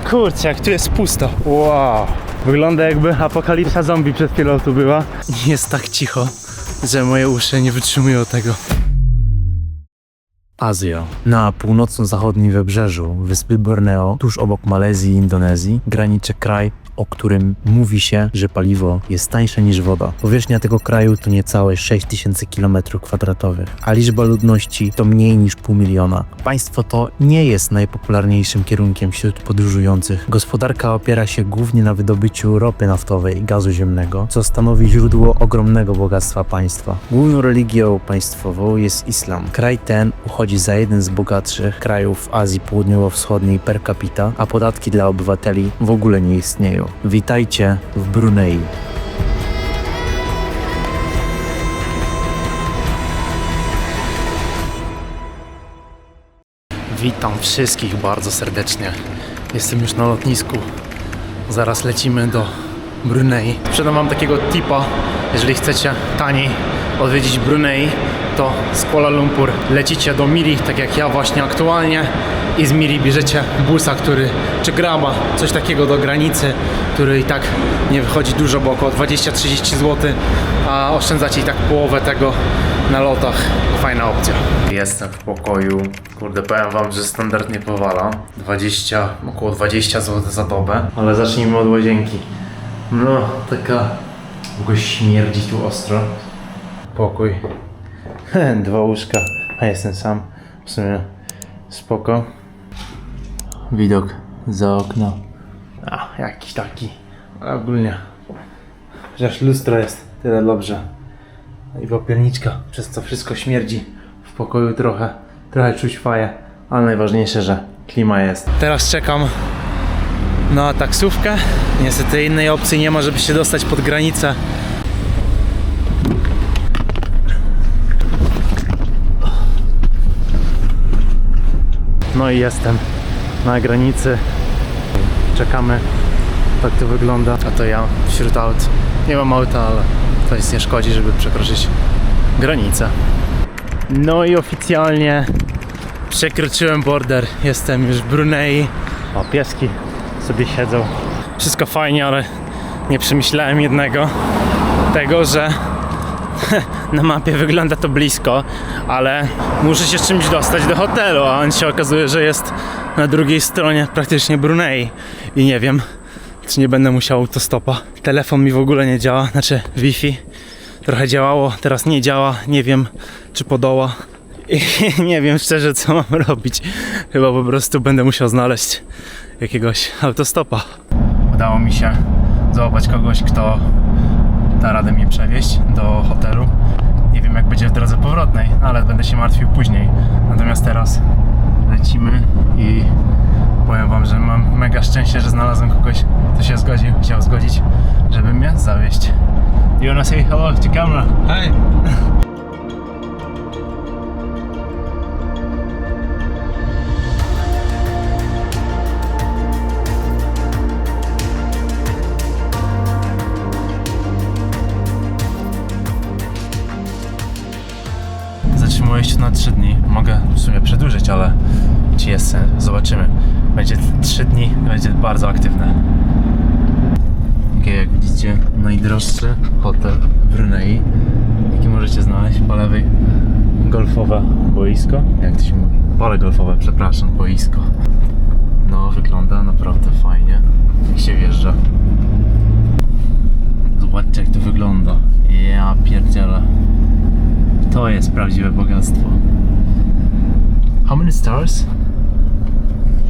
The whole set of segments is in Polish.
Kurczę, jak tu jest pusto. Wow. Wygląda jakby apokalipsa zombie przed chwilą tu była. Jest tak cicho, że moje uszy nie wytrzymują tego. Azja. Na północno-zachodnim wybrzeżu wyspy Borneo, tuż obok Malezji i Indonezji, graniczy kraj, o którym mówi się, że paliwo jest tańsze niż woda. Powierzchnia tego kraju to niecałe 6000 km², a liczba ludności to mniej niż 500 000. Państwo to nie jest najpopularniejszym kierunkiem wśród podróżujących. Gospodarka opiera się głównie na wydobyciu ropy naftowej i gazu ziemnego, co stanowi źródło ogromnego bogactwa państwa. Główną religią państwową jest islam. Kraj ten uchodzi za jeden z bogatszych krajów Azji Południowo-Wschodniej per capita, a podatki dla obywateli w ogóle nie istnieją. Witajcie w Brunei. Witam wszystkich bardzo serdecznie. Jestem już na lotnisku. Zaraz lecimy do Brunei. Sprzedam wam takiego tipa, jeżeli chcecie taniej odwiedzić Brunei, to z Kuala Lumpur lecicie do Miri, tak jak ja właśnie aktualnie, i z Miri bierzecie busa, czy graba, coś takiego do granicy, który i tak nie wychodzi dużo, bo około 20-30 zł, a oszczędzacie i tak połowę tego na lotach. Fajna opcja. Jestem w pokoju. Kurde, powiem wam, że standardnie powala. Około 20 zł za dobę. Ale zacznijmy od łazienki. No, taka... Mogło śmierdzi tu ostro. Pokój. 2 łóżka, a jestem sam. W sumie spoko. Widok za okno. Jakiś taki. Ale ogólnie. Chociaż lustro jest, tyle dobrze. I popielniczka, przez co wszystko śmierdzi. W pokoju trochę czuć faję. Ale najważniejsze, że klima jest. Teraz czekam na taksówkę. Niestety innej opcji nie ma, żeby się dostać pod granicę. No i jestem na granicy. Czekamy. Tak to wygląda. A to ja wśród aut. Nie mam auta, ale to nic nie szkodzi, żeby przekroczyć granicę. No i oficjalnie przekroczyłem border. Jestem już w Brunei. O, pieski sobie siedzą. Wszystko fajnie, ale nie przemyślałem jednego. Tego, że na mapie wygląda to blisko, ale muszę się z czymś dostać do hotelu, a on się okazuje, że jest na drugiej stronie praktycznie Brunei i nie wiem, czy nie będę musiał autostopa. Telefon mi w ogóle nie działa, znaczy Wi-Fi trochę działało, teraz nie działa, nie wiem czy podoła i nie wiem szczerze co mam robić. Chyba po prostu będę musiał znaleźć jakiegoś autostopa. Udało mi się złapać kogoś, kto da radę mnie przewieźć do hotelu. Nie wiem jak będzie w drodze powrotnej, ale będę się martwił później. Natomiast teraz lecimy i powiem wam, że mam mega szczęście, że znalazłem kogoś, kto się chciał zgodzić, żeby mnie zawieźć. You wanna say hello to camera? Hi! Zatrzymuję się na 3 dni. Mogę w sumie przedłużyć, ale czy jest sens? Zobaczymy. Będzie 3 dni, będzie bardzo aktywne. Jak widzicie, najdroższy hotel w Brunei, jaki możecie znaleźć. Po lewej golfowe boisko. Jak to się mówi? Pole golfowe, przepraszam, boisko. No, wygląda naprawdę fajnie. Jak się wjeżdża. Zobaczcie jak to wygląda. Ja pierdzielę. To jest prawdziwe bogactwo. How many stars?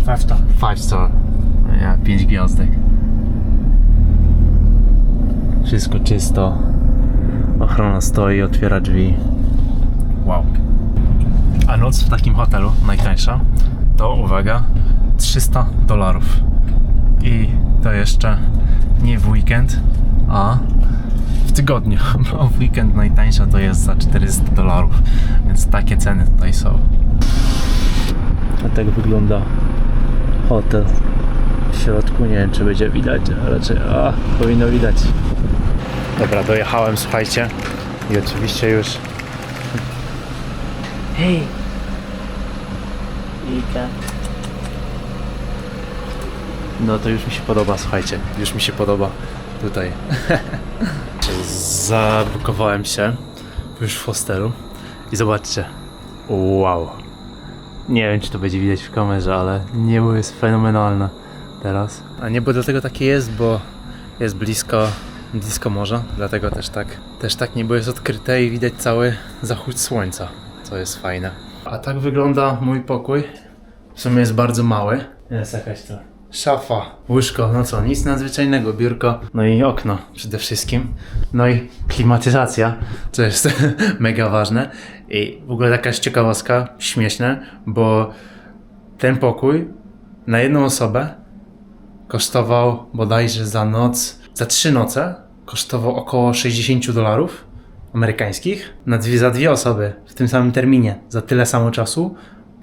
5 star. 5 star. Ja, 5 gwiazdek. Wszystko czysto. Ochrona stoi, otwiera drzwi. Wow. A noc w takim hotelu, najtańsza, to uwaga, $300. I to jeszcze nie w weekend, a w tygodniu, bo w weekend najtańsza to jest za $400, więc takie ceny tutaj są. A tak wygląda hotel w środku, nie wiem czy będzie widać, ale raczej powinno widać. Dobra, dojechałem, słuchajcie, i oczywiście już... Hej! Ika! No to już mi się podoba, słuchajcie. Już mi się podoba tutaj. Zablokowałem się już w hostelu i zobaczcie. Wow. Nie wiem, czy to będzie widać w kamerze, ale niebo jest fenomenalne teraz. A niebo dlatego takie jest, bo jest blisko morza, dlatego też tak niebo jest odkryte i widać cały zachód słońca, co jest fajne. A tak wygląda mój pokój. W sumie jest bardzo mały. Jest jakaś to szafa, łóżko, no co, nic nadzwyczajnego, biurko, no i okno przede wszystkim. No i klimatyzacja, co jest mega ważne. I w ogóle jakaś ciekawostka, śmieszne, bo ten pokój na jedną osobę kosztował bodajże za 3 noce kosztował około $60 amerykańskich. Za 2 osoby w tym samym terminie, za tyle samo czasu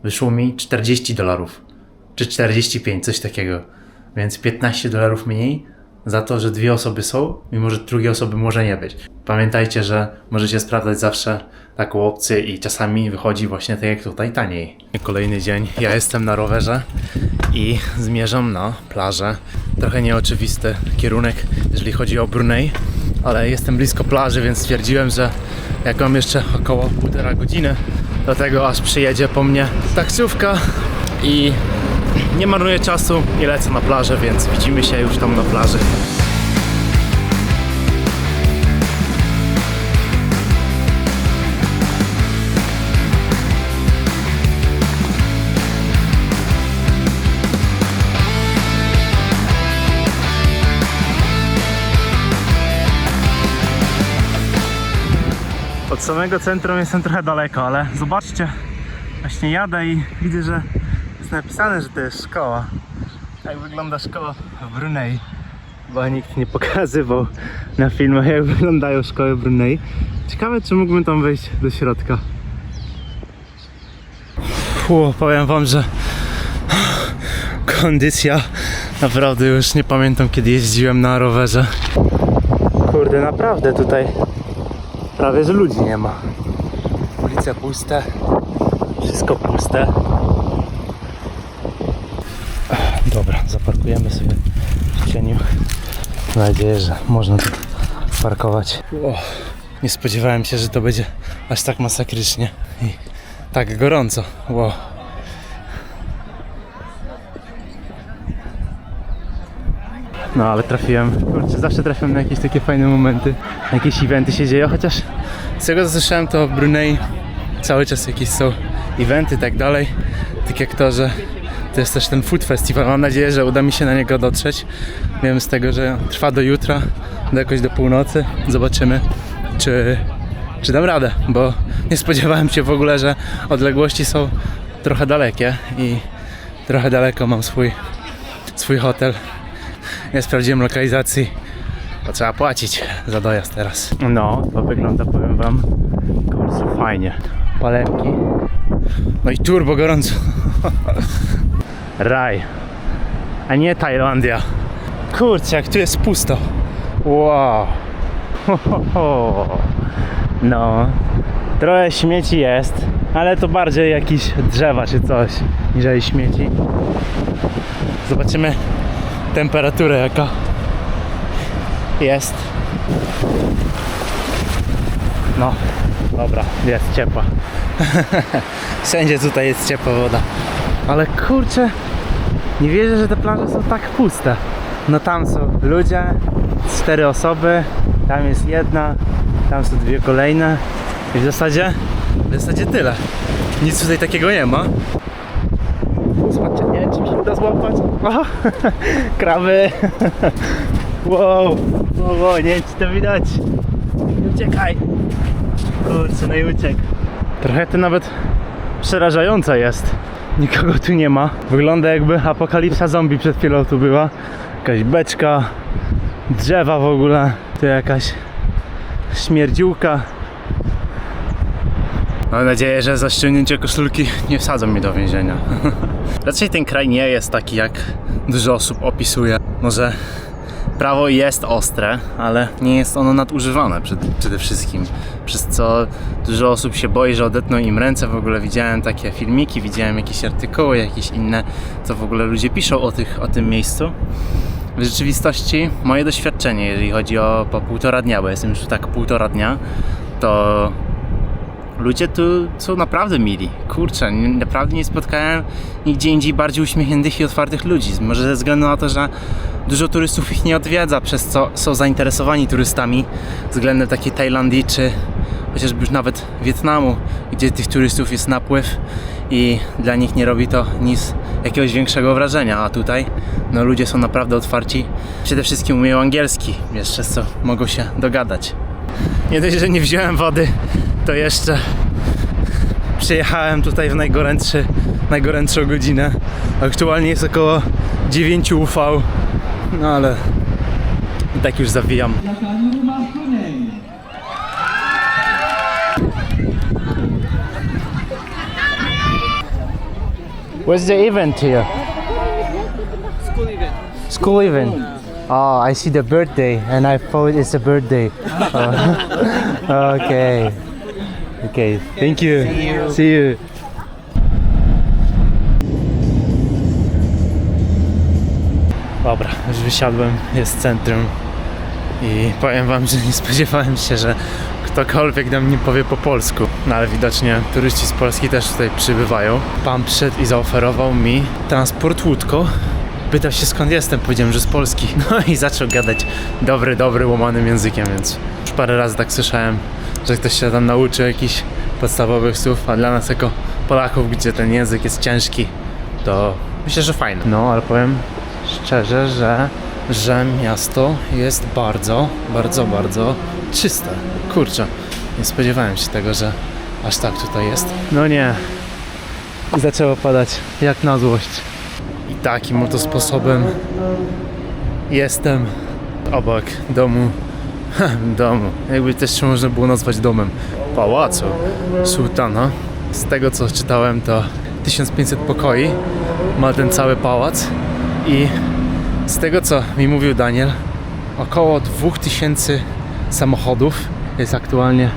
wyszło mi $40 czy 45, coś takiego. Więc $15 mniej za to, że 2 osoby są, mimo że drugiej osoby może nie być. Pamiętajcie, że możecie sprawdzać zawsze taką opcję i czasami wychodzi właśnie tak jak tutaj taniej. Kolejny dzień, ja jestem na rowerze i zmierzam na plażę. Trochę nieoczywisty kierunek, jeżeli chodzi o Brunei, ale jestem blisko plaży, więc stwierdziłem, że jak mam jeszcze około 1,5 godziny do tego, aż przyjedzie po mnie taksówka i nie marnuję czasu i lecę na plażę, więc widzimy się już tam na plaży. Od samego centrum jestem trochę daleko, ale zobaczcie, właśnie jadę i widzę, że jest napisane, że to jest szkoła. Jak wygląda szkoła w Brunei? Bo nikt nie pokazywał na filmach, jak wyglądają szkoły w Brunei. Ciekawe, czy mógłbym tam wejść do środka. Powiem wam, że kondycja naprawdę już nie pamiętam, kiedy jeździłem na rowerze. Kurde, naprawdę tutaj prawie że ludzi nie ma. Ulice puste, wszystko puste. Dobra, zaparkujemy sobie w cieniu. Mam nadzieję, że można tu parkować. Nie spodziewałem się, że to będzie aż tak masakrycznie i tak gorąco. Wow. No ale trafiłem, kurczę, zawsze trafiam na jakieś takie fajne momenty, na jakieś eventy się dzieją, chociaż z tego co słyszałem, to w Brunei cały czas jakieś są eventy i tak dalej, tak jak to, że to jest też ten food festival. Mam nadzieję, że uda mi się na niego dotrzeć. Wiem z tego, że trwa do jutra, jakoś do północy. Zobaczymy, czy dam radę, bo nie spodziewałem się w ogóle, że odległości są trochę dalekie i trochę daleko mam swój hotel. Nie sprawdziłem lokalizacji, to trzeba płacić za dojazd teraz. No, to wygląda, powiem wam, kurczę, fajnie. Palemki. No i turbo gorąco. Raj, a nie Tajlandia. Kurczę, jak tu jest pusto. Wow. No, trochę śmieci jest, ale to bardziej jakieś drzewa czy coś, niżeli śmieci. Zobaczymy temperaturę, jaka jest. No, dobra, jest ciepła. Wszędzie tutaj jest ciepła woda. Ale kurczę, nie wierzę, że te plaże są tak puste. No tam są ludzie, 4 osoby, tam jest jedna, tam są 2 kolejne i w zasadzie tyle. Nic tutaj takiego nie ma. Zobaczcie, nie wiem, czy mi się uda złapać. O, kraby. Wow, nie wiem, czy to widać. Nie uciekaj. Kurczę, no i uciekł. Trochę to nawet przerażające jest. Nikogo tu nie ma. Wygląda jakby apokalipsa zombie przed chwilą tu była. Jakaś beczka, drzewa w ogóle. Tu jakaś śmierdziłka. Mam nadzieję, że za ściągnięcie koszulki nie wsadzą mnie do więzienia. Raczej ten kraj nie jest taki, jak dużo osób opisuje. Może prawo jest ostre, ale nie jest ono nadużywane przede wszystkim. przez co dużo osób się boi, że odetną im ręce. W ogóle widziałem takie filmiki, widziałem jakieś artykuły, jakieś inne, co w ogóle ludzie piszą o tym miejscu. W rzeczywistości moje doświadczenie, jeżeli chodzi o po 1,5 dnia, bo jestem już tak 1,5 dnia, to ludzie tu są naprawdę mili. Kurczę, naprawdę nie spotkałem nigdzie indziej bardziej uśmiechniętych i otwartych ludzi. Może ze względu na to, że dużo turystów ich nie odwiedza, przez co są zainteresowani turystami względem takiej Tajlandii, czy chociażby już nawet Wietnamu, gdzie tych turystów jest napływ i dla nich nie robi to nic jakiegoś większego wrażenia, a tutaj no ludzie są naprawdę otwarci. Przede wszystkim umieją angielski, wiesz, przez co mogą się dogadać. Nie dość, że nie wziąłem wody, to jeszcze przyjechałem tutaj w najgorętszą godzinę. Aktualnie jest około 9 UV, no ale i tak już zawijam. What's the event here? School event. School event. Oh, I see the birthday and I thought it's a birthday. Oh. Okay. Okay, thank you. See you. Dobra, już wysiadłem, jest centrum i powiem wam, że nie spodziewałem się, że ktokolwiek nam nie powie po polsku. No ale widocznie turyści z Polski też tutaj przybywają. Pan przyszedł i zaoferował mi transport łódką. Pytał się skąd jestem, powiedziałem, że z Polski. No i zaczął gadać dobry, łomanym językiem, więc już parę razy tak słyszałem, że ktoś się tam nauczył jakichś podstawowych słów, a dla nas jako Polaków, gdzie ten język jest ciężki, to myślę, że fajne. No, ale powiem szczerze, że miasto jest bardzo czyste. Kurczę, nie spodziewałem się tego, że aż tak tutaj jest. No nie. I zaczęło padać jak na złość. I takim oto sposobem jestem obok domu, jakby też można było nazwać domem, pałacu sułtana. Z tego co czytałem, to 1500 pokoi ma ten cały pałac i z tego co mi mówił Daniel, około 2000 samochodów jest aktualnie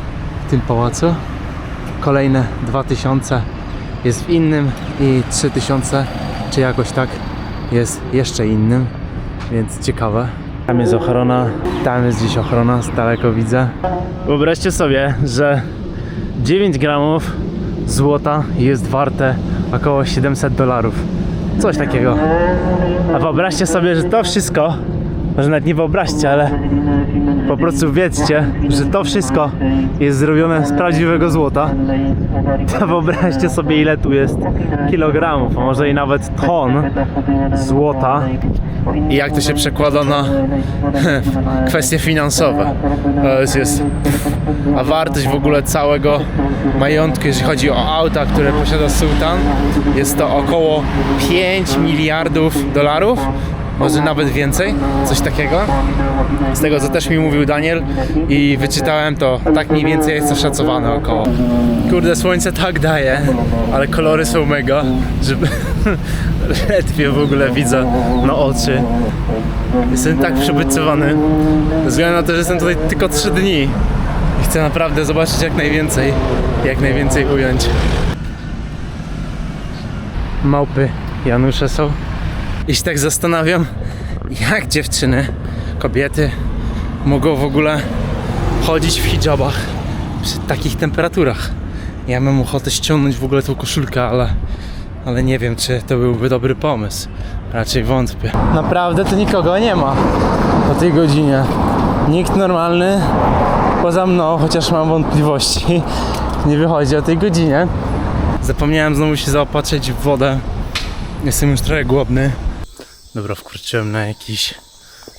w tym pałacu. Kolejne 2000 jest w innym i 3000 czy jakoś tak jest jeszcze innym, więc ciekawe. Tam jest ochrona, tam jest gdzieś ochrona, z daleko widzę. Wyobraźcie sobie, że 9 gramów złota jest warte około $700. Coś takiego. A wyobraźcie sobie, że to wszystko, może nawet nie wyobraźcie, ale po prostu wiedzcie, że to wszystko jest zrobione z prawdziwego złota. To wyobraźcie sobie, ile tu jest kilogramów, a może i nawet ton złota. I jak to się przekłada na kwestie finansowe. To jest, a wartość w ogóle całego majątku, jeżeli chodzi o auta, które posiada sułtan, jest to około 5 miliardów dolarów. Może nawet więcej, coś takiego. Z tego co też mi mówił Daniel i wyczytałem, to tak mniej więcej jest to szacowane około. Kurde, słońce tak daje, ale kolory są mega, że ledwie w ogóle widzę na oczy. Jestem tak przebodźcowany, ze względu na to, że jestem tutaj tylko 3 dni i chcę naprawdę zobaczyć jak najwięcej ująć. Małpy Janusze są. I się tak zastanawiam, jak dziewczyny, kobiety mogą w ogóle chodzić w hijabach przy takich temperaturach. Ja mam ochotę ściągnąć w ogóle tą koszulkę, ale nie wiem, czy to byłby dobry pomysł. Raczej wątpię. Naprawdę to nikogo nie ma o tej godzinie. Nikt normalny poza mną, chociaż mam wątpliwości, nie wychodzi o tej godzinie. Zapomniałem znowu się zaopatrzyć w wodę. Jestem już trochę głodny. Dobra, wkroczyłem na jakiś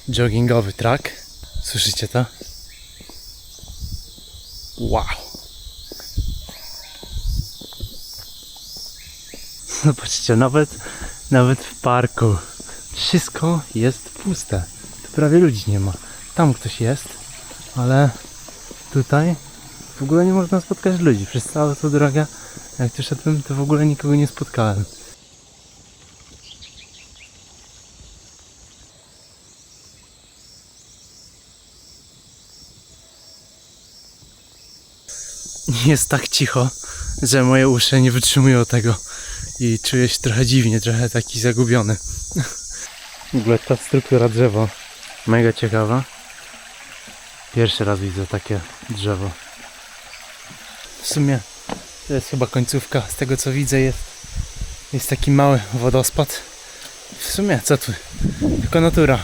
joggingowy track. Słyszycie to? Wow! Zobaczcie, nawet w parku wszystko jest puste. Tu prawie ludzi nie ma. Tam ktoś jest, ale tutaj w ogóle nie można spotkać ludzi. Przez całą tą drogę, jak tu szedłem, to w ogóle nikogo nie spotkałem. jest tak cicho, że moje uszy nie wytrzymują tego i czuję się trochę dziwnie, trochę taki zagubiony. W ogóle ta struktura drzewa mega ciekawa. Pierwszy raz widzę takie drzewo. W sumie to jest chyba końcówka, z tego co widzę jest taki mały wodospad. W sumie co tu? Tylko natura.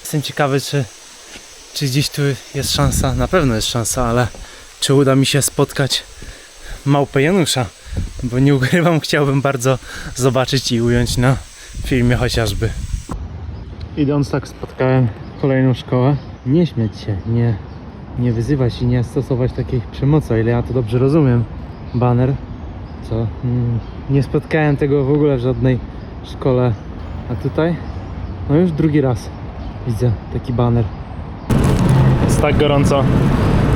Jestem ciekawy czy gdzieś tu jest szansa, na pewno jest szansa, ale czy uda mi się spotkać małpę Janusza, bo nie ukrywam, chciałbym bardzo zobaczyć i ująć na filmie chociażby. Idąc tak spotkałem kolejną szkołę. Nie śmiać się, nie wyzywać i nie stosować takiej przemocy, o ile ja to dobrze rozumiem. Baner, co? Nie spotkałem tego w ogóle w żadnej szkole, a tutaj? No już drugi raz widzę taki baner. Jest tak gorąco,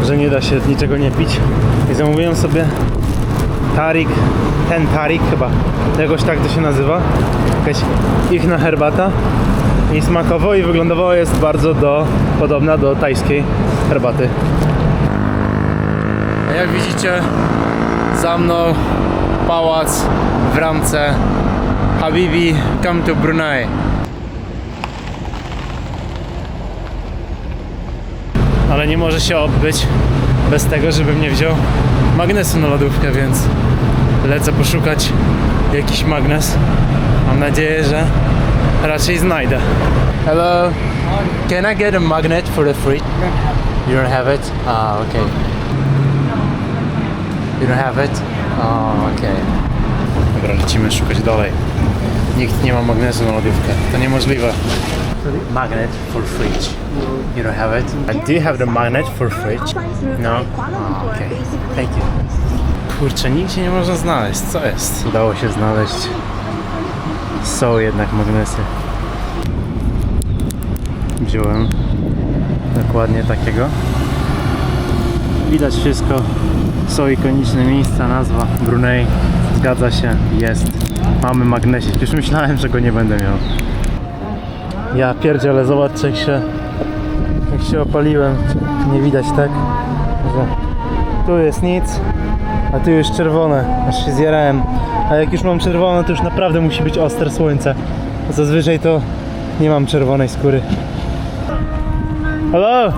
że nie da się niczego nie pić i zamówiłem sobie tarik, ten tarik chyba, jakoś tak to się nazywa, jakaś ichna herbata i smakowo i wyglądowo jest bardzo podobna do tajskiej herbaty. A jak widzicie, za mną pałac w ramce Habibi Come to Brunei. Ale nie może się odbyć bez tego, żebym nie wziął magnesu na lodówkę, więc lecę poszukać jakiś magnes. Mam nadzieję, że raczej znajdę. Hello, can I get a magnet for the fridge? You don't have it? Ah, okay. You don't have it? Oh, okay. Dobra, lecimy szukać dalej. Nikt nie ma magnesu na lodówkę. To niemożliwe. Magnet for fridge. You don't have it? Do you have the magnet for fridge? No? Oh, okay. Thank you. Kurczę, nigdzie nie można znaleźć. Co jest? Udało się znaleźć. Są jednak magnesy. Wziąłem dokładnie takiego. Widać wszystko. Są ikoniczne miejsca, nazwa Brunei. Zgadza się, jest. Mamy magnesik. Już myślałem, że go nie będę miał. Ja pierdzielę, zobaczcie jak się opaliłem. Nie widać, tak? Że tu jest nic, a tu już czerwone. Aż się zjarałem. A jak już mam czerwone, to już naprawdę musi być ostre słońce. A zazwyczaj to nie mam czerwonej skóry. Hello!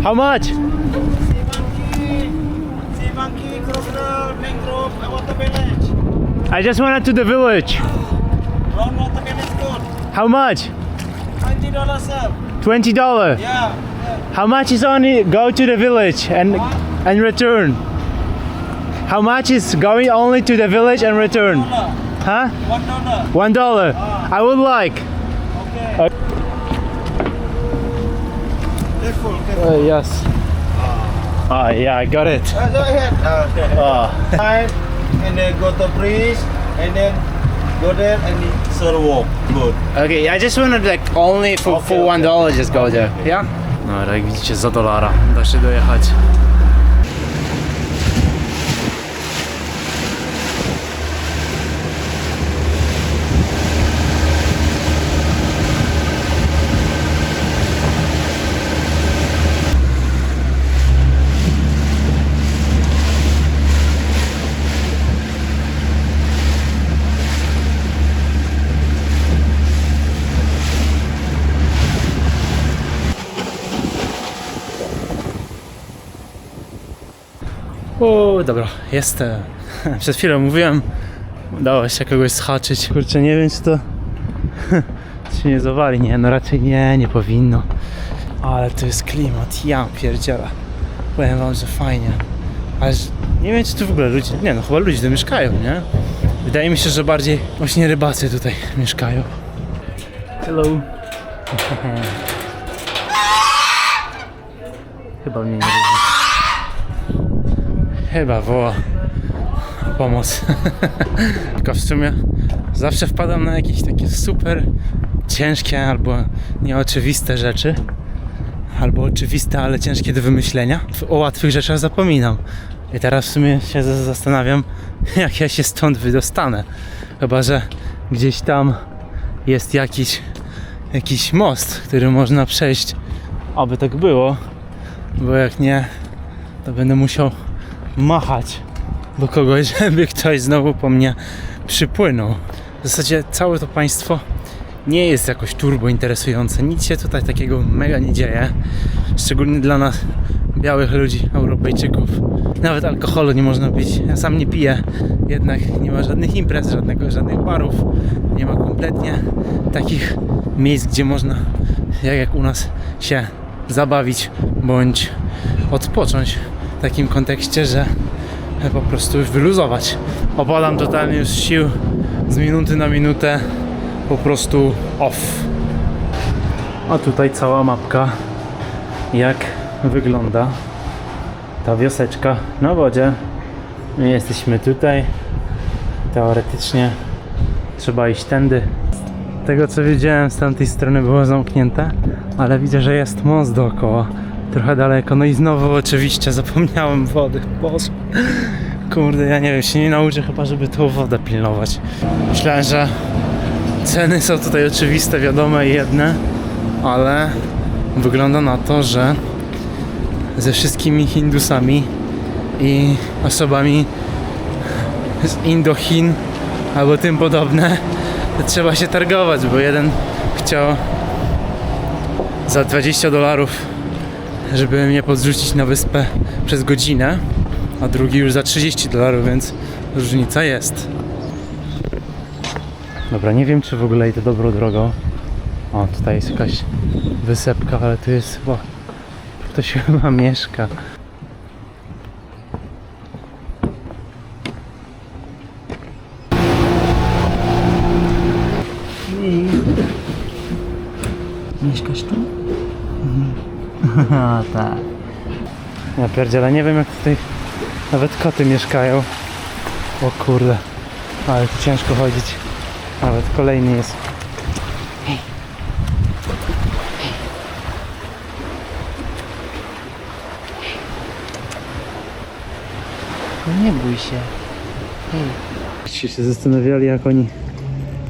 How much? Sea monkey, crocodile, mangrove. I want the village. I just wanted to the village. Don't want the village good. How much? $20, sir. $20. Yeah. How much is only go to the village and return? How much is going only to the village and return? Huh? $1. $1. I would like. Okay. Careful, careful. Yes. Yeah, I got it. Go ahead. Okay. Time, and then go to bridge, and then go there and sir walk. Good. Okay, I just wanted like only for $1 just go there. Yeah? No, ale jak widzicie, za $1 da się dojechać. O, dobra, jestem. Przed chwilą mówiłem, udało się kogoś zhaczyć. Kurczę, nie wiem czy to się nie zawali. Nie, no raczej nie powinno. Ale to jest klimat, ja pierdzielę. Powiem wam, że fajnie. Ale nie wiem czy tu w ogóle ludzie, nie no chyba ludzie tu mieszkają, nie? Wydaje mi się, że bardziej właśnie rybacy tutaj mieszkają. Hello. Chyba mnie nie lubi. Chyba woła o pomoc. Tylko w sumie zawsze wpadam na jakieś takie super ciężkie albo nieoczywiste rzeczy. Albo oczywiste, ale ciężkie do wymyślenia. O łatwych rzeczach zapominam. I teraz w sumie się zastanawiam, jak ja się stąd wydostanę. Chyba że gdzieś tam jest jakiś most, który można przejść. Aby tak było. Bo jak nie, to będę musiał machać do kogoś, żeby ktoś znowu po mnie przypłynął. W zasadzie całe to państwo nie jest jakoś turbo interesujące. Nic się tutaj takiego mega nie dzieje. Szczególnie dla nas, białych ludzi, Europejczyków. Nawet alkoholu nie można pić. Ja sam nie piję, jednak nie ma żadnych imprez, żadnych barów. Nie ma kompletnie takich miejsc, gdzie można, jak u nas, się zabawić bądź odpocząć w takim kontekście, że po prostu już wyluzować. Opadam totalnie już z sił, z minuty na minutę po prostu off. A tutaj cała mapka, jak wygląda ta wioseczka na wodzie. My jesteśmy tutaj. Teoretycznie trzeba iść tędy. Z tego co widziałem, z tamtej strony było zamknięte, ale widzę, że jest most dookoła, trochę daleko. No i znowu oczywiście zapomniałem wody. Boże, kurde, ja nie wiem, się nie nauczę chyba, żeby tą wodę pilnować. Myślałem, że ceny są tutaj oczywiste, wiadome i jedne, ale wygląda na to, że ze wszystkimi Hindusami i osobami z Indochin albo tym podobne, to trzeba się targować, bo jeden chciał za $20, żeby mnie podrzucić na wyspę przez godzinę, a drugi już za $30, więc różnica jest. Dobra, nie wiem, czy w ogóle idę dobrą drogą. O, tutaj jest jakaś wysepka, ale tu jest chyba... Ktoś chyba mieszka. Mieszkasz tu? A, tak. Ja pierdzielę, nie wiem jak tutaj nawet koty mieszkają. O kurde, ale tu ciężko chodzić. Nawet kolejny jest. No nie bój się. Jeśli się zastanawiali, jak oni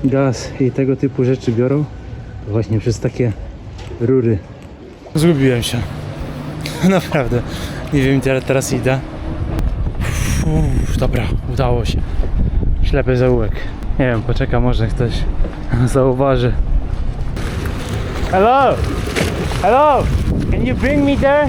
gaz i tego typu rzeczy biorą, to właśnie przez takie rury. Zgubiłem się. Naprawdę. Nie wiem, gdzie teraz idę. Dobra, udało się. Ślepy zaułek. Nie wiem, poczekam, może ktoś zauważy. Hello! Hello! Can you bring me there?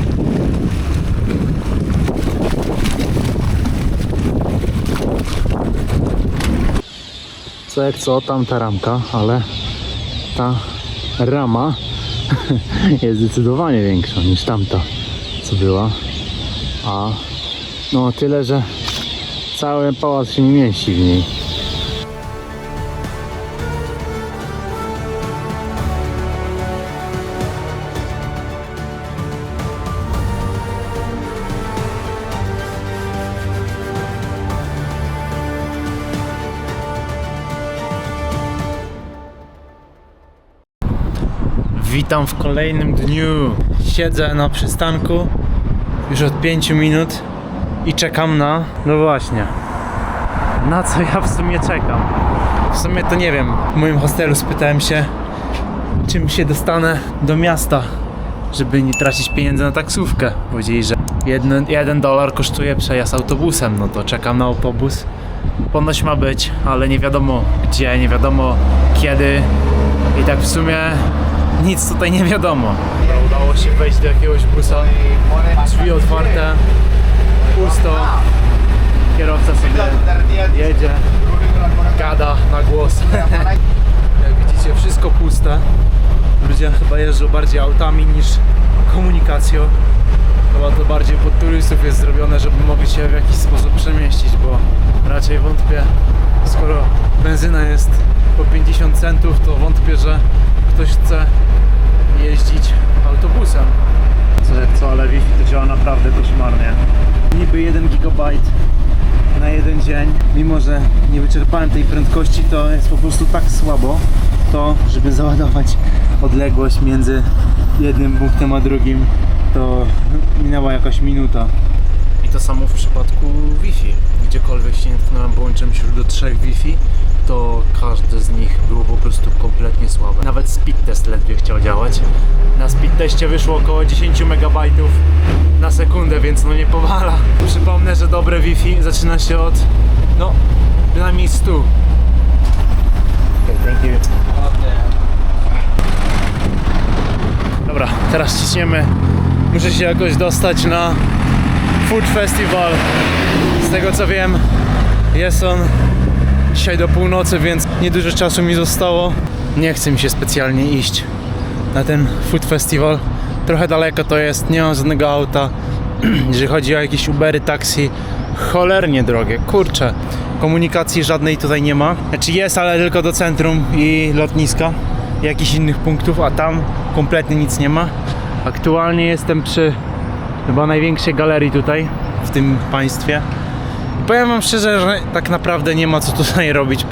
Co jak co, tamta ramka, ale ta rama jest zdecydowanie większa niż tamta, co była. A no tyle, że cały pałac się nie mieści w niej. Witam w kolejnym dniu. Siedzę na przystanku już od 5 minut i czekam na... No właśnie, na co ja w sumie czekam? W sumie to nie wiem. W moim hostelu spytałem się, czym się dostanę do miasta, żeby nie tracić pieniędzy na taksówkę. Powiedzieli, że $1 kosztuje przejazd autobusem. No to czekam na autobus. Ponoć ma być, ale nie wiadomo gdzie, nie wiadomo kiedy. I tak w sumie nic tutaj nie wiadomo. Udało się wejść do jakiegoś busa. Drzwi otwarte, pusto. Kierowca sobie jedzie, gada na głos. Jak widzicie, wszystko puste. Ludzie chyba jeżdżą bardziej autami niż komunikacją. Chyba to bardziej pod turystów jest zrobione, żeby mogli się w jakiś sposób przemieścić, bo raczej wątpię, skoro benzyna jest po 50 centów, to wątpię, że ktoś chce jeździć autobusem. Co, ale Wi-Fi to działa naprawdę koszmarnie. Niby 1 gigabajt na jeden dzień, mimo że nie wyczerpałem tej prędkości, to jest po prostu tak słabo, to żeby załadować odległość między jednym punktem a drugim, to minęła jakaś minuta. I to samo w przypadku Wi-Fi. Gdziekolwiek się nie tknąłem połączeniem wśród do 3 Wi-Fi, to każdy z nich był po prostu kompletnie słaby. Nawet speed test ledwie chciał działać. Na speed teście wyszło około 10 MB na sekundę, więc no nie powala. Przypomnę, że dobre Wi-Fi zaczyna się od, no, przynajmniej 100. Okay, thank you. Dobra, teraz ciśniemy. Muszę się jakoś dostać na Food Festival. Z tego co wiem, jest on dzisiaj do północy, więc niedużo czasu mi zostało. Nie chce mi się specjalnie iść na ten Food Festival. Trochę daleko to jest, nie mam żadnego auta. Jeżeli chodzi o jakieś Ubery, taksi, cholernie drogie, kurczę. Komunikacji żadnej tutaj nie ma. Znaczy jest, ale tylko do centrum i lotniska, i jakichś innych punktów, a tam kompletnie nic nie ma. Aktualnie jestem przy chyba największej galerii tutaj, w tym państwie. I powiem wam szczerze, że tak naprawdę nie ma co tutaj robić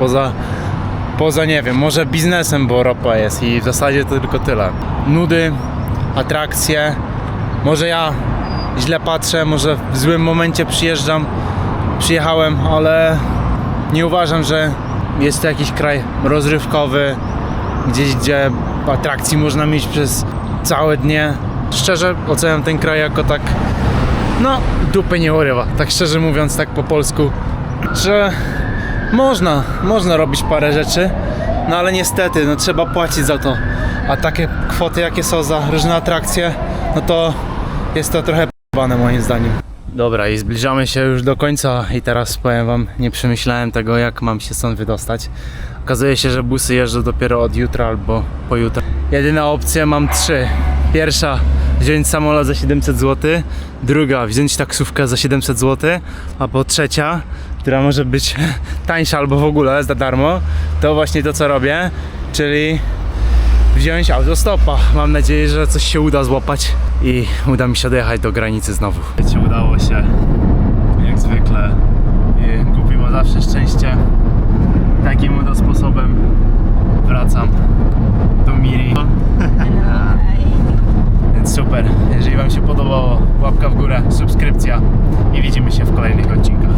poza nie wiem, może biznesem, bo ropa jest i w zasadzie to tylko tyle. Nudy, atrakcje, może ja źle patrzę, może w złym momencie przyjechałem, ale nie uważam, że jest to jakiś kraj rozrywkowy, gdzieś gdzie atrakcji można mieć przez całe dnie. Szczerze oceniam ten kraj jako tak, no, dupy nie urywa, tak szczerze mówiąc, tak po polsku, że można robić parę rzeczy, no ale niestety, no trzeba płacić za to, a takie kwoty jakie są za różne atrakcje, no to jest to trochę p***ane moim zdaniem. Dobra, i zbliżamy się już do końca i teraz powiem wam, nie przemyślałem tego, jak mam się stąd wydostać. Okazuje się, że busy jeżdżą dopiero od jutra albo pojutrze. Jedyna opcja, mam 3. Pierwsza, wziąć samolot za 700 zł, druga, wziąć taksówkę za 700 zł, a po trzecia, która może być tańsza albo w ogóle za darmo, to właśnie to co robię, czyli wziąć autostopa. Mam nadzieję, że coś się uda złapać i uda mi się dojechać do granicy znowu. Udało się, jak zwykle. I głupi ma zawsze szczęście. Takim oto sposobem wracam do Miri. Więc super, jeżeli wam się podobało, łapka w górę, subskrypcja i widzimy się w kolejnych odcinkach.